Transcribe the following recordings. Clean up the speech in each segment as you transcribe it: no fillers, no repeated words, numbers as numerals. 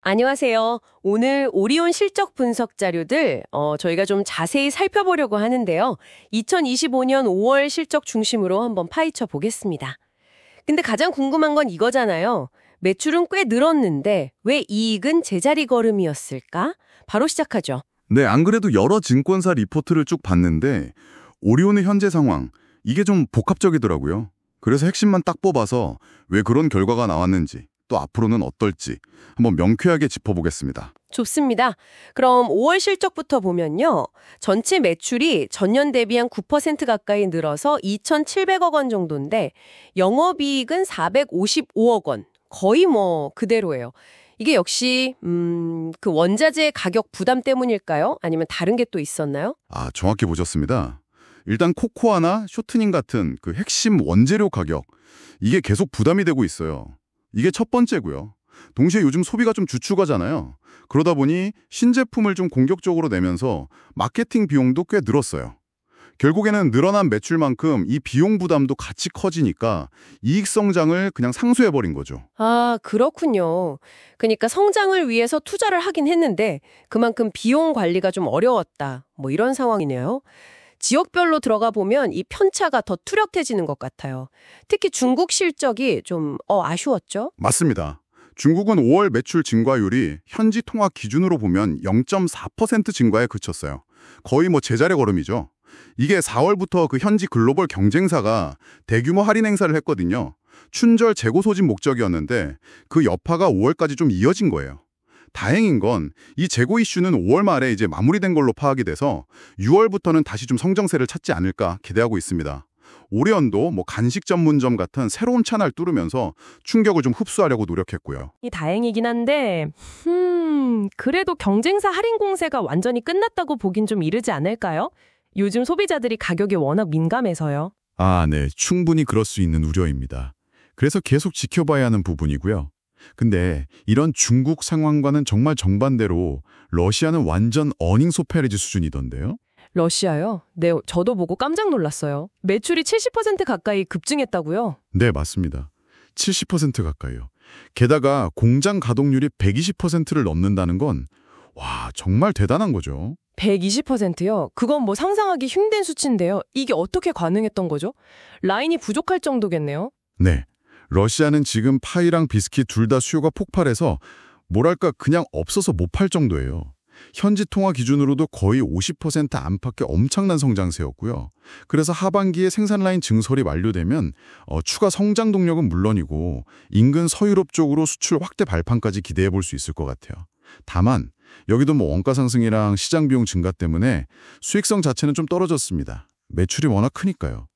안녕하세요. 오늘 오리온 실적 분석 자료들 저희가 좀 자세히 살펴보려고 하는데요. 2025년 5월 실적 중심으로 한번 파헤쳐 보겠습니다. 근데 가장 궁금한 건 이거잖아요. 매출은 꽤 늘었는데 왜 이익은 제자리 걸음이었을까? 바로 시작하죠. 네, 안 그래도 여러 증권사 리포트를 쭉 봤는데 오리온의 현재 상황, 이게 좀 복합적이더라고요. 그래서 핵심만 딱 뽑아서 왜 그런 결과가 나왔는지, 또 앞으로는 어떨지 한번 명쾌하게 짚어보겠습니다. 좋습니다. 그럼 5월 실적부터 보면요. 전체 매출이 전년 대비 한 9% 가까이 늘어서 2,700억 원 정도인데 영업이익은 455억 원. 거의 그대로예요. 이게 역시 그 원자재 가격 부담 때문일까요? 아니면 다른 게 또 있었나요? 정확히 보셨습니다. 일단 코코아나 쇼트닝 같은 그 핵심 원재료 가격, 이게 계속 부담이 되고 있어요. 이게 첫 번째고요. 동시에 요즘 소비가 좀 주축하잖아요. 그러다 보니 신제품을 좀 공격적으로 내면서 마케팅 비용도 꽤 늘었어요. 결국에는 늘어난 매출만큼 이 비용 부담도 같이 커지니까 이익 성장을 그냥 상쇄해버린 거죠. 그렇군요. 그러니까 성장을 위해서 투자를 하긴 했는데 그만큼 비용 관리가 좀 어려웠다. 이런 상황이네요. 지역별로 들어가 보면 이 편차가 더 뚜렷해지는 것 같아요. 특히 중국 실적이 좀 아쉬웠죠? 맞습니다. 중국은 5월 매출 증가율이 현지 통화 기준으로 보면 0.4% 증가에 그쳤어요. 거의 제자리 걸음이죠. 이게 4월부터 그 현지 글로벌 경쟁사가 대규모 할인 행사를 했거든요. 춘절 재고 소진 목적이었는데 그 여파가 5월까지 좀 이어진 거예요. 다행인 건 이 재고 이슈는 5월 말에 이제 마무리된 걸로 파악이 돼서 6월부터는 다시 좀 성정세를 찾지 않을까 기대하고 있습니다. 오리온도 간식 전문점 같은 새로운 채널 뚫으면서 충격을 좀 흡수하려고 노력했고요. 이 다행이긴 한데, 그래도 경쟁사 할인 공세가 완전히 끝났다고 보긴 좀 이르지 않을까요? 요즘 소비자들이 가격에 워낙 민감해서요. 네. 충분히 그럴 수 있는 우려입니다. 그래서 계속 지켜봐야 하는 부분이고요. 근데 이런 중국 상황과는 정말 정반대로 러시아는 완전 어닝 소패리지 수준이던데요? 러시아요? 네, 저도 보고 깜짝 놀랐어요. 매출이 70% 가까이 급증했다고요? 네, 맞습니다. 70% 가까이요. 게다가 공장 가동률이 120%를 넘는다는 건 정말 대단한 거죠. 120%요? 그건 상상하기 힘든 수치인데요. 이게 어떻게 가능했던 거죠? 라인이 부족할 정도겠네요? 네. 러시아는 지금 파이랑 비스킷 둘 다 수요가 폭발해서 그냥 없어서 못 팔 정도예요. 현지 통화 기준으로도 거의 50% 안팎의 엄청난 성장세였고요. 그래서 하반기에 생산 라인 증설이 완료되면 추가 성장 동력은 물론이고 인근 서유럽 쪽으로 수출 확대 발판까지 기대해 볼 수 있을 것 같아요. 다만 여기도 원가 상승이랑 시장 비용 증가 때문에 수익성 자체는 좀 떨어졌습니다. 매출이 워낙 크니까요.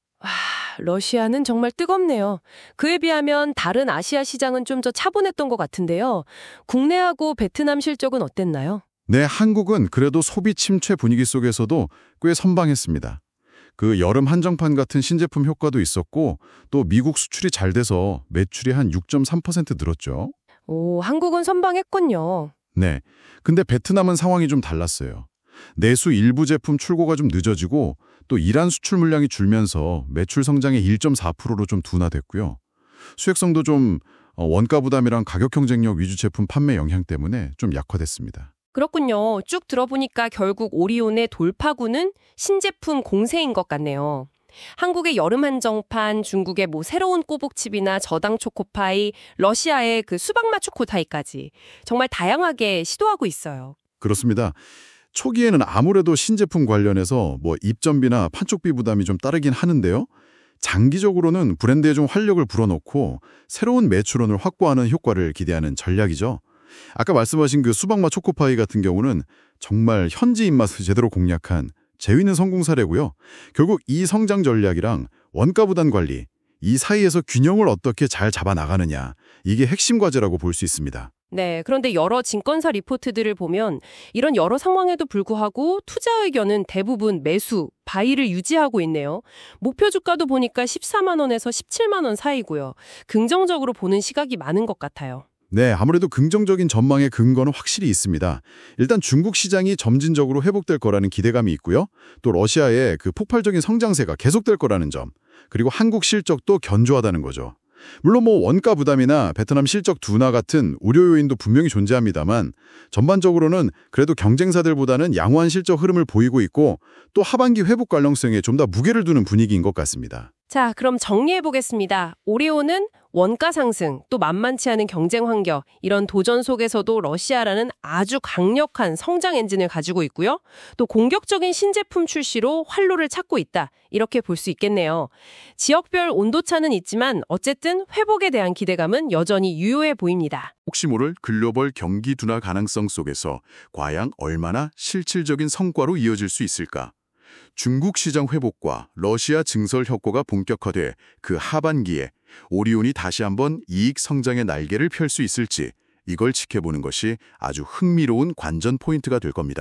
러시아는 정말 뜨겁네요. 그에 비하면 다른 아시아 시장은 좀 더 차분했던 것 같은데요. 국내하고 베트남 실적은 어땠나요? 네, 한국은 그래도 소비 침체 분위기 속에서도 꽤 선방했습니다. 그 여름 한정판 같은 신제품 효과도 있었고 또 미국 수출이 잘 돼서 매출이 한 6.3% 늘었죠. 한국은 선방했군요. 네, 근데 베트남은 상황이 좀 달랐어요. 내수 일부 제품 출고가 좀 늦어지고 또 이란 수출 물량이 줄면서 매출 성장이 1.4%로 좀 둔화됐고요. 수익성도 좀 원가 부담이랑 가격 경쟁력 위주 제품 판매 영향 때문에 좀 약화됐습니다. 그렇군요. 쭉 들어보니까 결국 오리온의 돌파구는 신제품 공세인 것 같네요. 한국의 여름 한정판, 중국의 새로운 꼬북칩이나 저당 초코파이, 러시아의 그 수박맛 초코파이까지 정말 다양하게 시도하고 있어요. 그렇습니다. 초기에는 아무래도 신제품 관련해서 입점비나 판촉비 부담이 좀 따르긴 하는데요. 장기적으로는 브랜드에 좀 활력을 불어넣고 새로운 매출원을 확보하는 효과를 기대하는 전략이죠. 아까 말씀하신 그 수박맛 초코파이 같은 경우는 정말 현지 입맛을 제대로 공략한 재미있는 성공 사례고요. 결국 이 성장 전략이랑 원가 부담 관리, 이 사이에서 균형을 어떻게 잘 잡아 나가느냐, 이게 핵심 과제라고 볼 수 있습니다. 네, 그런데 여러 증권사 리포트들을 보면 이런 여러 상황에도 불구하고 투자 의견은 대부분 매수, 바이를 유지하고 있네요. 목표 주가도 보니까 14만 원에서 17만 원 사이고요. 긍정적으로 보는 시각이 많은 것 같아요. 네, 아무래도 긍정적인 전망의 근거는 확실히 있습니다. 일단 중국 시장이 점진적으로 회복될 거라는 기대감이 있고요. 또 러시아의 그 폭발적인 성장세가 계속될 거라는 점, 그리고 한국 실적도 견조하다는 거죠. 물론 원가 부담이나 베트남 실적 둔화 같은 우려 요인도 분명히 존재합니다만 전반적으로는 그래도 경쟁사들보다는 양호한 실적 흐름을 보이고 있고 또 하반기 회복 가능성에 좀 더 무게를 두는 분위기인 것 같습니다. 자, 그럼 정리해 보겠습니다. 오리온은 원가 상승, 또 만만치 않은 경쟁 환경, 이런 도전 속에서도 러시아라는 아주 강력한 성장 엔진을 가지고 있고요. 또 공격적인 신제품 출시로 활로를 찾고 있다. 이렇게 볼 수 있겠네요. 지역별 온도차는 있지만 어쨌든 회복에 대한 기대감은 여전히 유효해 보입니다. 혹시 모를 글로벌 경기 둔화 가능성 속에서 과연 얼마나 실질적인 성과로 이어질 수 있을까? 중국 시장 회복과 러시아 증설 효과가 본격화돼 그 하반기에 오리온이 다시 한번 이익 성장의 날개를 펼 수 있을지 이걸 지켜보는 것이 아주 흥미로운 관전 포인트가 될 겁니다.